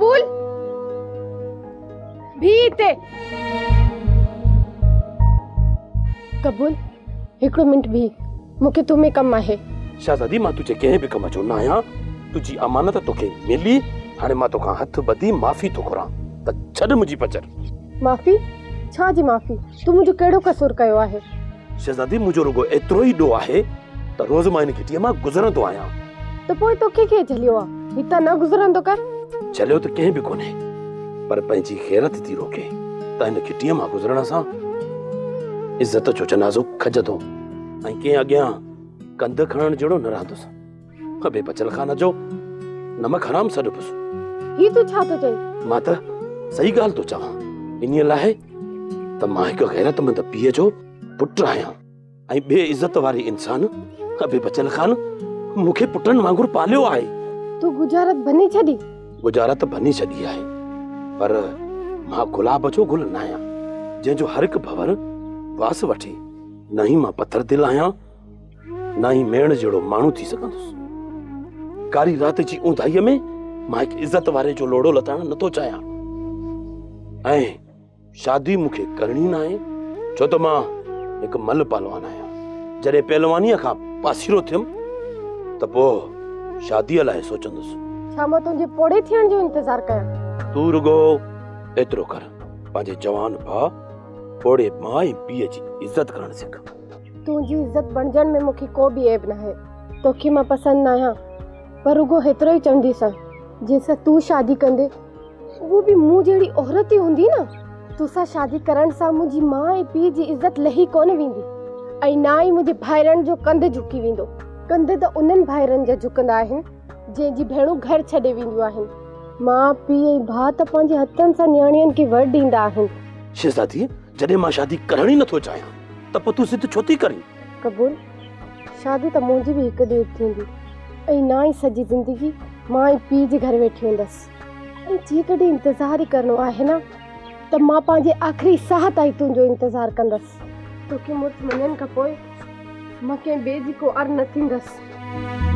कबूल भी ते कबूल हिकड़ो मिनट भी मुके तुम्हें कम आहे। शहजादी मां तुझे कहीं भी कम जो ना आया तुझी अमानत तोखे मिली हाने मां तोखा हथ बदी माफी तो करा त छड मुजी पचर। माफी छा जी माफी तू मुझे केड़ो कसूर कयो आहे। शहजादी मुजो रुगो एतरो ही डो आहे त रोज मां इन किटिया मां गुजरंदो आया तो पोइ तो के झलियो आ हिता न गुजरंदो कर। चलियो तो कहीं भी कोने पर पंजी खैरत थी रोके त इन किटिया मां गुजरण सा इज्जत जो जनाजो खजदो आई के अग्या कंध खणन जड़ो न रहंदुस अबे बचल खाना जो नमक हराम सडपुस। ही तू छा तो चई मां त सही गाल तो चाह इन्ही लाए त मां एक गैरतमंद पीए जो पुट आया आई बे इज्जत वारी इंसान अबे बचल खान मुखे पुटन वांगुर पालियो आहे। तू गुजारत बनी छडी गुजारत बनी छडी आहे पर मां गुलाब जो गुल न आया जे जो हर एक भवर वास वठी नहीं मां पत्थर दिल आया नहीं मेण जड़ो मानू थी सकंदुस। कारी रात जी ऊंधाई में मां एक इज्जत वारे जो लोड़ो लताण न तो चाया ऐ शादी मुखे करनी ना है छो तो मां एक मल पहलवान आया जरे पहलवानी का पासीरो थियम तपो शादी लाए सोचंदुस। छा मां तुझे पोड़े थियण जो इंतजार कया। तू रुगो एतरो कर पांजे जवान भा पोड़े मां पीए जी इज्जत करण सिख। तुझी इज्जत बणजण में मुखे को भी ऐब न है तोखे मां पसंद ना आया पर रुगो हेतरो ही चंदी सा जैसा तू शादी कंदे वो भी मुंह जेड़ी औरत ही हुंदी ना तुसा शादी करण सा मुजी मां ए पी जी इज्जत लही कोने विंदी आई ना ही मुझे भाईरन जो कंध झुकी विंदो। कंधे तो उन्हनि भाईरन जा झुकंदा आहिनि जंहिंजी भेणूं घर छॾे वेंदियूं आहिनि। मां पीउ ऐं भाउ त पंहिंजे हथनि सां न्याणियुनि खे वर ॾींदा आहिनि। शहजादी जॾहिं मां शादी करण ही नथो चाहियां त पोइ तूं सिद्ध छो थी करीं। कबूल शादी त मुंहिंजी बि हिकु ॾींहुं थींदी ऐं ना ई सॼी ज़िंदगी मां ऐं पीउ जे घर वेठी हूंदसि ऐं जेकॾहिं इंतज़ार ही करणो आहे न त मां पंहिंजे आख़िरी साह ताईं तुंहिंजो इंतज़ार कंदसि। तोखे मुड़ुसि मञण खां पोइ मां कंहिं ॿिए जी को अर न थींदसि।